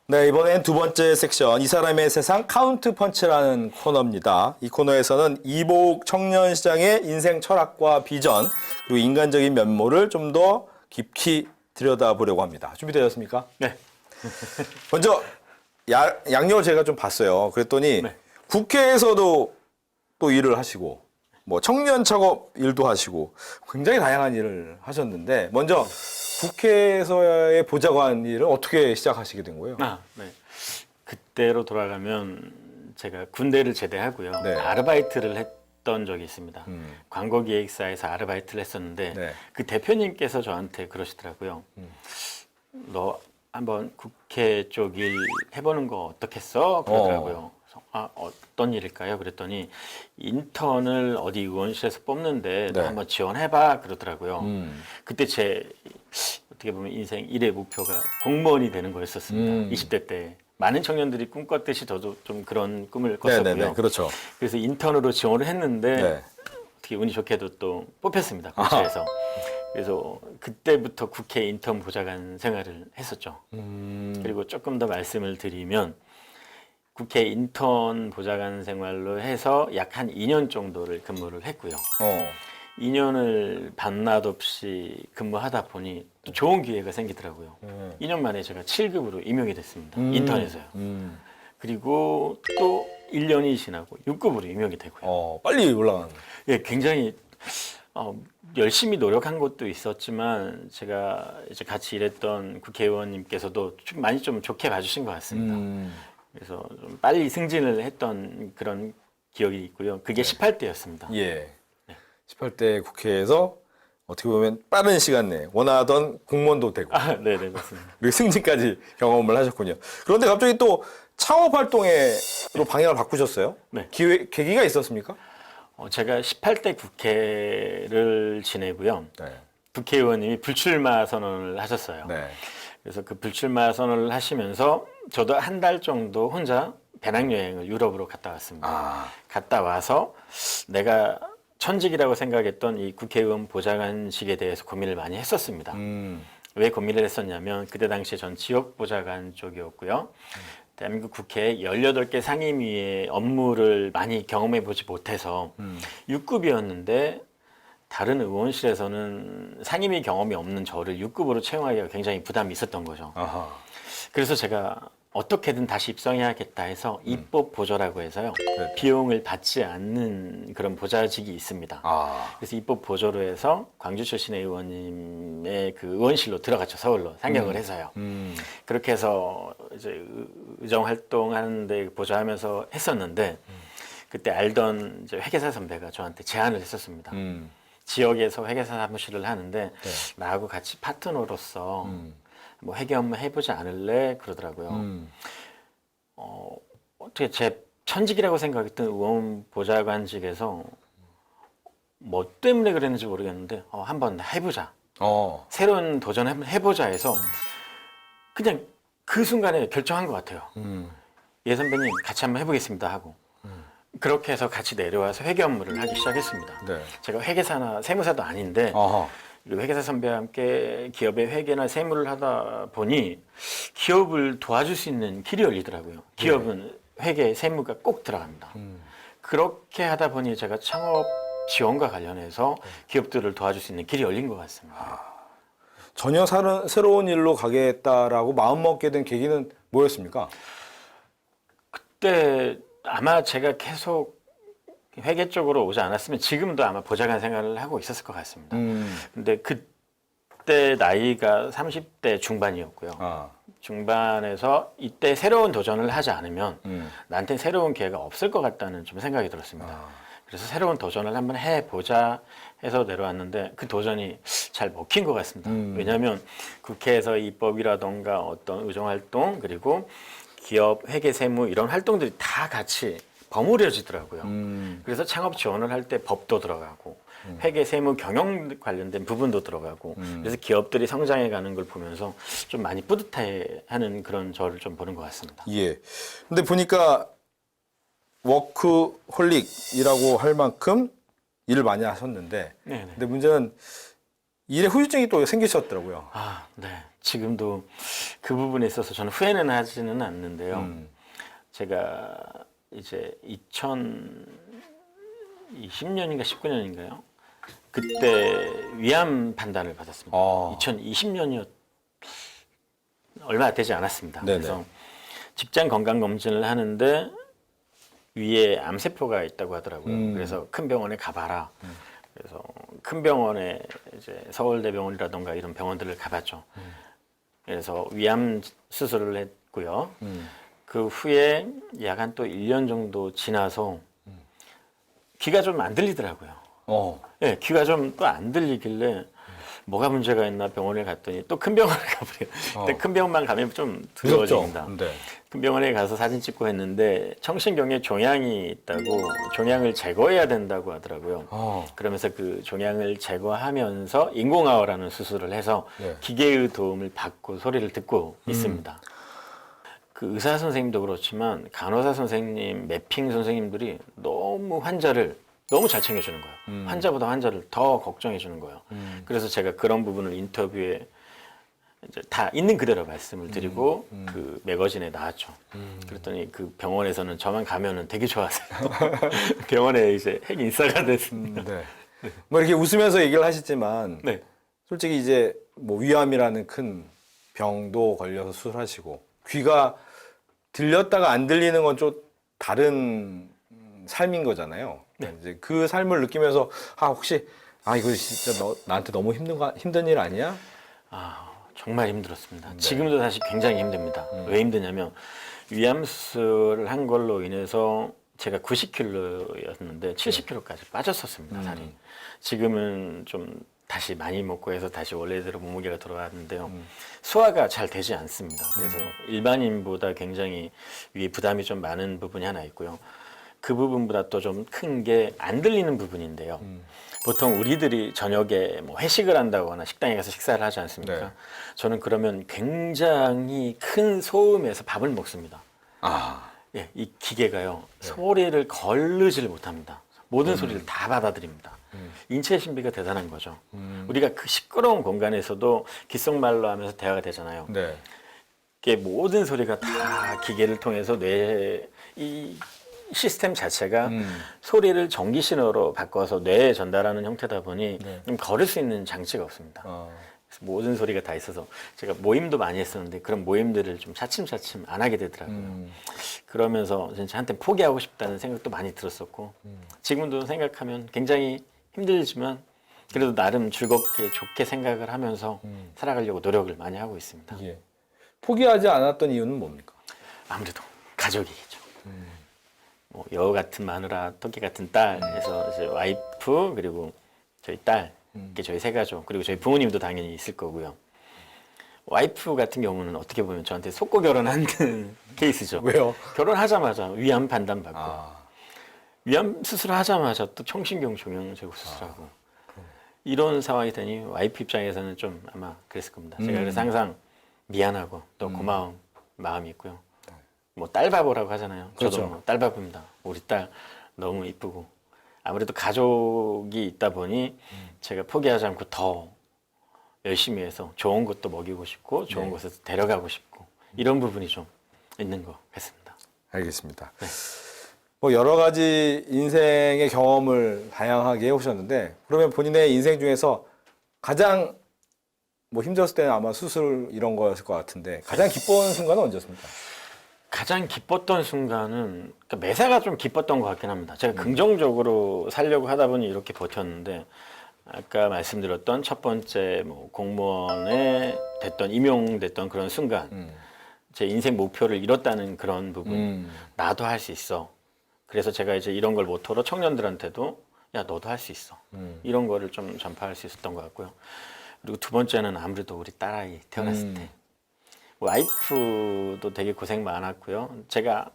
네, 이번엔 두 번째 섹션 이 사람의 세상 카운트 펀치라는 코너입니다. 이 코너에서는 이복 청년 시장의 인생 철학과 비전 그리고 인간적인 면모를 좀 더 깊이 들여다보려고 합니다. 준비되셨습니까? 네. 먼저 양력을 제가 좀 봤어요. 그랬더니 네. 국회에서도 또 일을 하시고 뭐 청년 창업 일도 하시고 굉장히 다양한 일을 하셨는데 먼저 국회에서의 보좌관 일을 어떻게 시작하시게 된 거예요? 네. 그때로 돌아가면 제가 군대를 제대하고요. 네. 아르바이트를 했던 적이 있습니다. 광고기획사에서 아르바이트를 했었는데 네. 그 대표님께서 저한테 그러시더라고요. 너 한번 국회 쪽 일 해보는 거 어떻겠어? 그러더라고요. 그래서 어떤 일일까요? 그랬더니 인턴을 어디 의원실에서 뽑는데 너 네. 한번 지원해봐 그러더라고요. 그때 제 어떻게 보면 인생 1의 목표가 공무원이 되는 거였었습니다. 20대 때. 많은 청년들이 꿈꿨듯이 저도 좀 그런 꿈을 꿨었고요. 네네네, 그렇죠. 그래서 인턴으로 지원을 했는데 네. 어떻게 운이 좋게도 또 뽑혔습니다. 국회에서. 그래서 그때부터 국회 인턴 보좌관 생활을 했었죠. 그리고 조금 더 말씀을 드리면 국회 인턴 보좌관 생활로 해서 약 한 2년 정도를 근무를 했고요. 2년을 밤낮 없이 근무하다 보니 또 좋은 기회가 생기더라고요. 2년 만에 제가 7급으로 임용이 됐습니다. 인턴에서요. 그리고 또 1년이 지나고 6급으로 임용이 되고요. 빨리 올라가는. 예, 굉장히 열심히 노력한 것도 있었지만 제가 이제 같이 일했던 국회의원님께서도 많이 좀 좋게 봐주신 것 같습니다. 그래서 좀 빨리 승진을 했던 그런 기억이 있고요. 그게 18대였습니다. 예. 18대 국회에서 어떻게 보면 빠른 시간 내에 원하던 공무원도 되고 네네, 맞습니다. 그리고 승진까지 경험을 하셨군요. 그런데 갑자기 또 창업 활동으로 방향을 바꾸셨어요? 네. 계기가 있었습니까? 제가 18대 국회를 지내고요. 네. 국회의원님이 불출마 선언을 하셨어요. 네. 그래서 그 불출마 선언을 하시면서 저도 한 달 정도 혼자 배낭여행을 유럽으로 갔다 왔습니다. 갔다 와서 내가 천직이라고 생각했던 이 국회의원 보좌관직에 대해서 고민을 많이 했었습니다. 왜 고민을 했었냐면 그때 당시에 전 지역보좌관 쪽이었고요. 대한민국 국회 18개 상임위의 업무를 많이 경험해 보지 못해서 6급이었는데 다른 의원실에서는 상임위 경험이 없는 저를 6급으로 채용하기가 굉장히 부담이 있었던 거죠. 아하. 그래서 제가 어떻게든 다시 입성해야겠다 해서 입법 보조라고 해서요. 네. 비용을 받지 않는 그런 보좌직이 있습니다. 그래서 입법 보조로 해서 광주 출신의 의원님의 그 의원실로 들어갔죠. 서울로 상경을 해서요. 그렇게 해서 이제 의정 활동하는데 보조하면서 했었는데 그때 알던 이제 회계사 선배가 저한테 제안을 했었습니다. 지역에서 회계사 사무실을 하는데 나하고 같이 파트너로서 뭐 회계 업무 해보지 않을래 그러더라고요. 어떻게 제 천직이라고 생각했던 의원 보좌관직에서 뭐 때문에 그랬는지 모르겠는데 한번 해보자. 새로운 도전 한번 해보자 해서 그냥 그 순간에 결정한 것 같아요. 예 선배님 같이 한번 해보겠습니다 하고 그렇게 해서 같이 내려와서 회계 업무를 하기 시작했습니다. 네. 제가 회계사나 세무사도 아닌데 그리고 회계사 선배와 함께 기업의 회계나 세무를 하다 보니 기업을 도와줄 수 있는 길이 열리더라고요. 기업은 회계, 세무가 꼭 들어갑니다. 그렇게 하다 보니 제가 창업 지원과 관련해서 기업들을 도와줄 수 있는 길이 열린 것 같습니다. 전혀 새로운 일로 가겠다라고 마음먹게 된 계기는 뭐였습니까? 그때 아마 제가 계속 회계 쪽으로 오지 않았으면 지금도 아마 보좌관 생활을 하고 있었을 것 같습니다. 근데 그때 나이가 30대 중반이었고요. 중반에서 이때 새로운 도전을 하지 않으면 나한테 새로운 기회가 없을 것 같다는 좀 생각이 들었습니다. 그래서 새로운 도전을 한번 해보자 해서 내려왔는데 그 도전이 잘 먹힌 것 같습니다. 왜냐하면 국회에서 입법이라던가 어떤 의정활동 그리고 기업 회계 세무 이런 활동들이 다 같이 버무려지더라고요. 그래서 창업 지원을 할 때 법도 들어가고 회계 세무 경영 관련된 부분도 들어가고 그래서 기업들이 성장해 가는 걸 보면서 좀 많이 뿌듯해하는 그런 저를 좀 보는 것 같습니다. 예. 근데 보니까 워크홀릭이라고 할 만큼 일을 많이 하셨는데 네네. 근데 문제는 일에 후유증이 또 생기셨더라고요. 네. 지금도 그 부분에 있어서 저는 후회는 하지는 않는데요. 제가 이제 2020년인가 19년인가요? 그때 위암 판단을 받았습니다. 2020년이었 얼마 되지 않았습니다. 네네. 그래서 직장 건강 검진을 하는데 위에 암세포가 있다고 하더라고요. 그래서 큰 병원에 가봐라. 그래서 큰 병원에 이제 서울대병원이라던가 이런 병원들을 가봤죠. 그래서 위암 수술을 했고요. 그 후에 약 한 또 1년 정도 지나서 귀가 좀 안 들리더라고요. 예, 귀가 좀 또 안 들리길래 뭐가 문제가 있나 병원에 갔더니 또 큰 병원에 가버려요. 근데 큰 병원만 가면 좀 두려워집니다. 네. 큰 병원에 가서 사진 찍고 했는데 청신경에 종양이 있다고 종양을 제거해야 된다고 하더라고요. 그러면서 그 종양을 제거하면서 인공아어라는 수술을 해서 네. 기계의 도움을 받고 소리를 듣고 있습니다. 그 의사 선생님도 그렇지만 간호사 선생님, 매핑 선생님들이 너무 환자를 너무 잘 챙겨주는 거예요. 환자보다 환자를 더 걱정해주는 거예요. 그래서 제가 그런 부분을 인터뷰에 이제 다 있는 그대로 말씀을 드리고 그 매거진에 나왔죠. 그랬더니 그 병원에서는 저만 가면은 되게 좋아하세요. 병원에 이제 핵 인싸가 됐습니다. 네. 뭐 이렇게 웃으면서 얘기를 하시지만 네. 솔직히 이제 뭐 위암이라는 큰 병도 걸려서 수술하시고 귀가 들렸다가 안 들리는 건 좀 다른 삶인 거잖아요. 네. 이제 그 삶을 느끼면서 혹시 이거 진짜 나한테 너무 힘든 일 아니야? 정말 힘들었습니다. 지금도 사실 굉장히 힘듭니다. 왜 힘드냐면 위암 수술을 한 걸로 인해서 제가 90kg였는데 70kg까지 빠졌었습니다, 살이. 지금은 좀 다시 많이 먹고 해서 다시 원래대로 몸무게가 돌아왔는데요. 소화가 잘 되지 않습니다. 그래서 일반인보다 굉장히 위에 부담이 좀 많은 부분이 하나 있고요. 그 부분보다 또 좀 큰 게 안 들리는 부분인데요. 보통 우리들이 저녁에 뭐 회식을 한다거나 식당에 가서 식사를 하지 않습니까? 네. 저는 그러면 굉장히 큰 소음에서 밥을 먹습니다. 예, 이 기계가요. 소리를 거르지를 못합니다. 모든 소리를 다 받아들입니다. 인체 신비가 대단한 거죠. 우리가 그 시끄러운 공간에서도 귓속말로 하면서 대화가 되잖아요. 네. 이게 모든 소리가 다 기계를 통해서 이 시스템 자체가 소리를 전기 신호로 바꿔서 뇌에 전달하는 형태다 보니 좀 걸을 수 있는 장치가 없습니다. 그래서 모든 소리가 다 있어서 제가 모임도 많이 했었는데 그런 모임들을 좀 차츰차츰 안 하게 되더라고요. 그러면서 진짜 한때 포기하고 싶다는 생각도 많이 들었었고 지금도 생각하면 굉장히 힘들지만 그래도 나름 즐겁게 좋게 생각을 하면서 살아가려고 노력을 많이 하고 있습니다. 예. 포기하지 않았던 이유는 뭡니까? 아무래도 가족이겠죠. 뭐 여우 같은 마누라, 토끼 같은 딸에서 이제 와이프 그리고 저희 딸, 이렇게 저희 세 가족 그리고 저희 부모님도 당연히 있을 거고요. 와이프 같은 경우는 어떻게 보면 저한테 속고 결혼한 케이스죠. 왜요? 결혼하자마자 위암 판단 받고 위암 수술하자마자 또 청신경 종양 제거 수술하고 이런 상황이 되니 와이프 입장에서는 좀 아마 그랬을 겁니다. 제가 그래서 항상 미안하고 또 고마운 마음이 있고요. 뭐 딸바보라고 하잖아요. 그렇죠. 저도 뭐 딸바보입니다. 우리 딸 너무 이쁘고 아무래도 가족이 있다 보니 제가 포기하지 않고 더 열심히 해서 좋은 것도 먹이고 싶고 좋은 곳에서 데려가고 싶고 이런 부분이 좀 있는 것 같습니다. 알겠습니다. 뭐 여러 가지 인생의 경험을 다양하게 해오셨는데 그러면 본인의 인생 중에서 가장 뭐 힘들었을 때는 아마 수술 이런 거였을 것 같은데 가장 기뻤던 순간은 언제였습니까? 가장 기뻤던 순간은 그러니까 매사가 좀 기뻤던 것 같긴 합니다. 제가 긍정적으로 살려고 하다 보니 이렇게 버텼는데 아까 말씀드렸던 첫 번째 뭐 공무원에 됐던 임용됐던 그런 순간 제 인생 목표를 이뤘다는 그런 부분 나도 할 수 있어. 그래서 제가 이제 이런 걸 모토로 청년들한테도 야 너도 할 수 있어. 이런 거를 좀 전파할 수 있었던 것 같고요. 그리고 두 번째는 아무래도 우리 딸아이 태어났을 때 와이프도 되게 고생 많았고요. 제가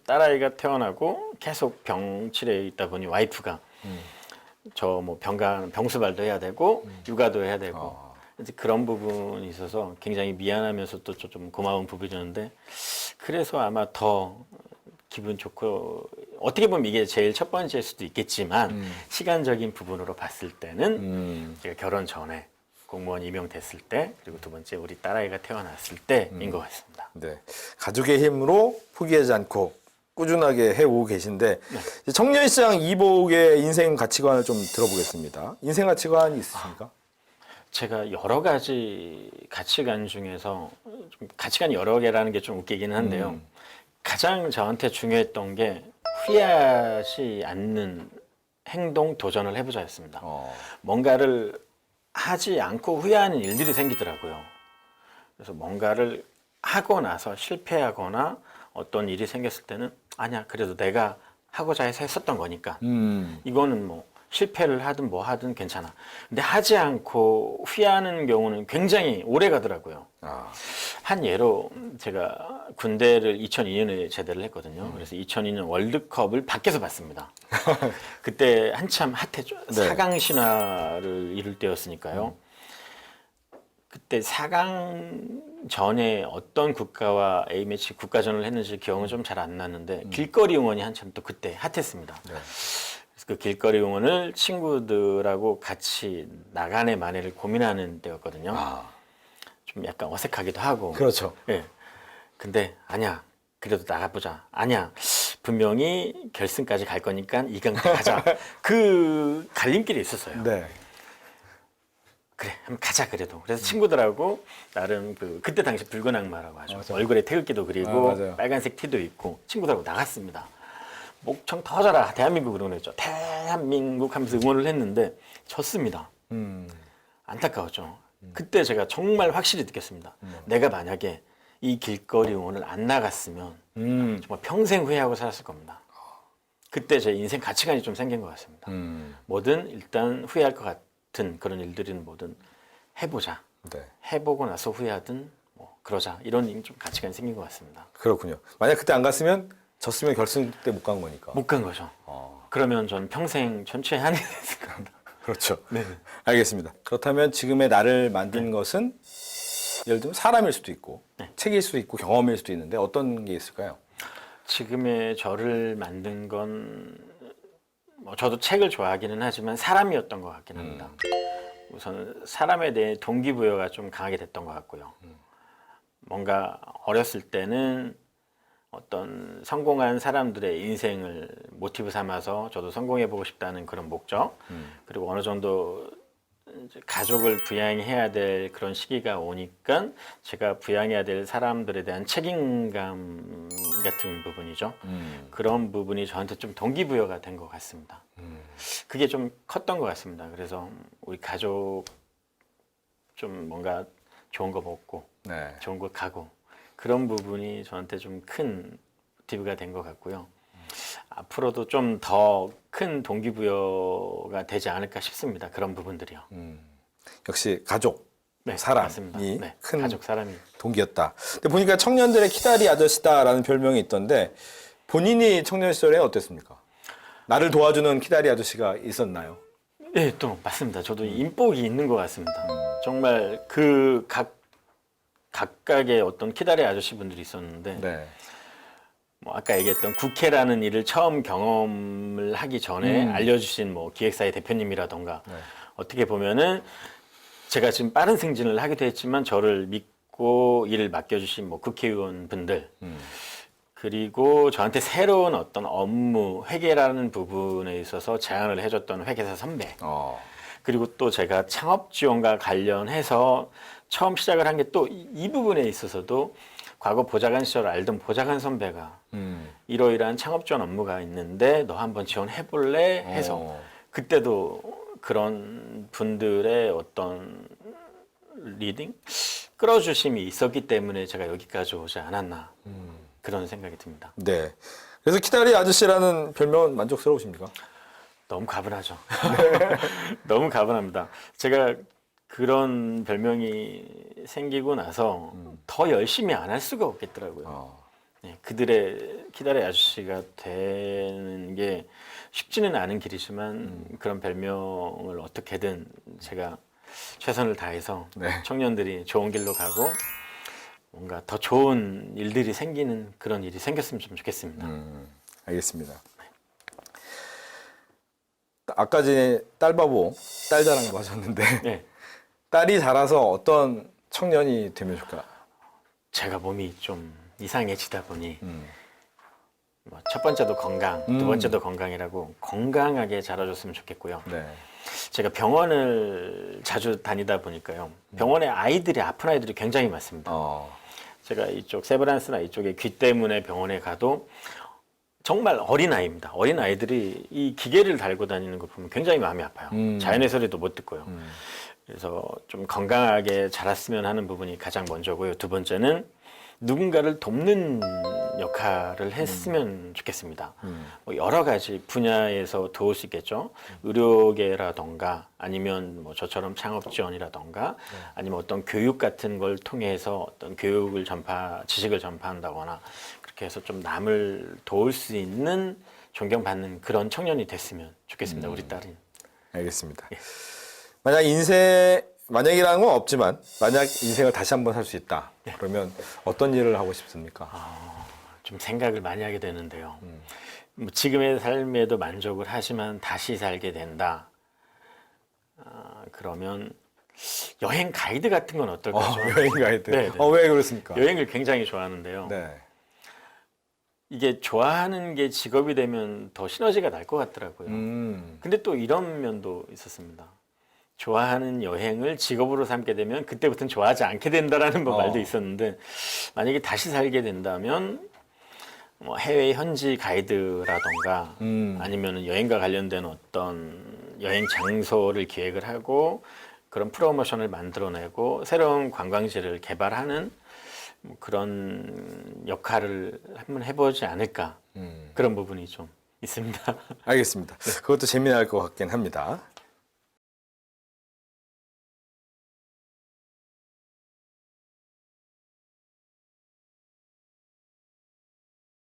딸아이가 태어나고 계속 병치레에 있다 보니 와이프가 저 뭐 병수발도 해야 되고 육아도 해야 되고 이제 그런 부분이 있어서 굉장히 미안하면서 또 좀 고마운 부분이었는데 그래서 아마 더 기분 좋고 어떻게 보면 이게 제일 첫 번째일 수도 있겠지만 시간적인 부분으로 봤을 때는 제가 결혼 전에 공무원 임용됐을 때, 그리고 두 번째 우리 딸아이가 태어났을 때인 것 같습니다. 네. 가족의 힘으로 포기하지 않고 꾸준하게 해오고 계신데 이제 청년시장 이복의 인생 가치관을 좀 들어보겠습니다. 인생 가치관이 있으십니까? 제가 여러 가지 가치관 중에서 좀 가치관이 여러 개라는 게 좀 웃기기는 한데요. 가장 저한테 중요했던 게 후회하지 않는 행동 도전을 해보자였습니다. 뭔가를 하지 않고 후회하는 일들이 생기더라고요. 그래서 뭔가를 하고 나서 실패하거나 어떤 일이 생겼을 때는 아니야, 그래도 내가 하고자 해서 했었던 거니까 이거는 뭐 실패를 하든 뭐 하든 괜찮아. 근데 하지 않고 후회하는 경우는 굉장히 오래 가더라고요. 한 예로 제가 군대를 2002년에 제대를 했거든요. 그래서 2002년 월드컵을 밖에서 봤습니다. 그때 한참 핫했죠. 네. 4강 신화를 이룰 때였으니까요. 그때 4강 전에 어떤 국가와 A매치 국가전을 했는지 기억은 좀 잘 안 나는데 길거리 응원이 한참 또 그때 핫했습니다. 네. 그래서 그 길거리 응원을 친구들하고 같이 나간의 만회를 고민하는 때였거든요. 좀 약간 어색하기도 하고. 그렇죠. 예. 근데 아니야. 그래도 나가보자. 아니야. 분명히 결승까지 갈 거니까 2강까지 가자. 그 갈림길이 있었어요. 네. 그래, 한번 가자 그래도. 그래서 친구들하고 나름 그때 당시 붉은 악마라고 하죠. 얼굴에 태극기도 그리고 맞아요. 빨간색 티도 입고 친구들하고 나갔습니다. 목청 터져라 대한민국으로 그랬죠. 대한민국 하면서 응원을 했는데 졌습니다. 안타까웠죠. 그때 제가 정말 확실히 느꼈습니다. 내가 만약에 이 길거리 응원을 안 나갔으면 정말 평생 후회하고 살았을 겁니다. 그때 제 인생 가치관이 좀 생긴 것 같습니다. 뭐든 일단 후회할 것 같은 그런 일들은 뭐든 해보자. 네. 해보고 나서 후회하든 뭐 그러자. 이런 좀 가치관이 생긴 것 같습니다. 그렇군요. 만약 그때 안 갔으면 졌으면 결승 때 못 간 거니까. 못 간 거죠. 그러면 전 평생 전체에 한이 됐을 겁니다. 그렇죠. 네. 알겠습니다. 그렇다면 지금의 나를 만든 것은 예를 들면 사람일 수도 있고 책일 수도 있고 경험일 수도 있는데 어떤 게 있을까요? 지금의 저를 만든 건 뭐 저도 책을 좋아하기는 하지만 사람이었던 것 같긴 합니다. 우선 사람에 대해 동기부여가 좀 강하게 됐던 것 같고요. 뭔가 어렸을 때는 어떤 성공한 사람들의 인생을 모티브 삼아서 저도 성공해보고 싶다는 그런 목적, 그리고 어느 정도 이제 가족을 부양해야 될 그런 시기가 오니까 제가 부양해야 될 사람들에 대한 책임감 같은 부분이죠. 그런 부분이 저한테 좀 동기부여가 된 것 같습니다. 그게 좀 컸던 것 같습니다. 그래서 우리 가족 좀 뭔가 좋은 거 먹고 네. 좋은 곳 가고 그런 부분이 저한테 좀 큰 모티브가 된 것 같고요. 앞으로도 좀 더 큰 동기부여가 되지 않을까 싶습니다. 그런 부분들이요. 역시 가족, 네, 사람이 맞습니다. 네, 큰 가족 사람이. 동기였다. 근데 보니까 청년들의 키다리 아저씨다라는 별명이 있던데 본인이 청년 시절에 어땠습니까? 나를 도와주는 키다리 아저씨가 있었나요? 네, 또 맞습니다. 저도 인복이 있는 것 같습니다. 정말 각각의 어떤 키다리 아저씨 분들이 있었는데 네. 뭐 아까 얘기했던 국회라는 일을 처음 경험을 하기 전에 알려주신 뭐 기획사의 대표님이라던가 어떻게 보면은 제가 지금 빠른 승진을 하기도 했지만 저를 믿고 일을 맡겨주신 뭐 국회의원 분들 그리고 저한테 새로운 어떤 업무 회계라는 부분에 있어서 제안을 해줬던 회계사 선배 그리고 또 제가 창업 지원과 관련해서 처음 시작을 한 게 또 이 부분에 있어서도 과거 보좌관 시절 알던 보좌관 선배가 이러이러한 창업 지원 업무가 있는데 너 한번 지원해볼래? 해서 그때도 그런 분들의 어떤 리딩? 끌어주심이 있었기 때문에 제가 여기까지 오지 않았나 그런 생각이 듭니다. 네. 그래서 키다리 아저씨라는 별명은 만족스러우십니까? 너무 가분하죠. 너무 가분합니다. 제가 그런 별명이 생기고 나서 더 열심히 안 할 수가 없겠더라고요. 네, 그들의 키다리 아저씨가 되는 게 쉽지는 않은 길이지만 그런 별명을 어떻게든 제가 최선을 다해서 청년들이 좋은 길로 가고 뭔가 더 좋은 일들이 생기는 그런 일이 생겼으면 좀 좋겠습니다. 알겠습니다. 아까 전에 딸바보, 딸자랑도 하셨는데 네. 딸이 자라서 어떤 청년이 되면 좋을까? 제가 몸이 좀 이상해지다 보니 뭐첫 번째도 건강, 두 번째도 건강이라고 건강하게 자라줬으면 좋겠고요. 네. 제가 병원을 자주 다니다 보니까요. 병원에 아이들이 아픈 아이들이 굉장히 많습니다. 제가 이쪽 세브란스나 이쪽에 귀 때문에 병원에 가도 정말 어린 아이입니다. 어린 아이들이 이 기계를 달고 다니는 거 보면 굉장히 마음이 아파요. 자연의 소리도 못 듣고요. 그래서 좀 건강하게 자랐으면 하는 부분이 가장 먼저고요. 두 번째는 누군가를 돕는 역할을 했으면 좋겠습니다. 뭐 여러 가지 분야에서 도울 수 있겠죠. 의료계라던가 아니면 뭐 저처럼 창업 지원이라던가 아니면 어떤 교육 같은 걸 통해서 어떤 교육을 지식을 전파한다거나 그렇게 해서 좀 남을 도울 수 있는 존경받는 그런 청년이 됐으면 좋겠습니다. 우리 딸이. 알겠습니다. 예. 만약이라는 건 없지만 만약 인생을 다시 한번 살 수 있다. 그러면 어떤 일을 하고 싶습니까? 좀 생각을 많이 하게 되는데요. 뭐 지금의 삶에도 만족을 하지만 다시 살게 된다. 그러면 여행 가이드 같은 건 어떨까? 여행 가이드. 네, 네. 왜 그렇습니까? 여행을 굉장히 좋아하는데요. 네. 이게 좋아하는 게 직업이 되면 더 시너지가 날 것 같더라고요. 근데 또 이런 면도 있었습니다. 좋아하는 여행을 직업으로 삼게 되면 그때부터는 좋아하지 않게 된다라는 말도 있었는데 만약에 다시 살게 된다면 뭐 해외 현지 가이드라던가 아니면 여행과 관련된 어떤 여행 장소를 기획을 하고 그런 프로모션을 만들어내고 새로운 관광지를 개발하는 뭐 그런 역할을 한번 해보지 않을까 그런 부분이 좀 있습니다. 알겠습니다. 그것도 재미날 것 같긴 합니다.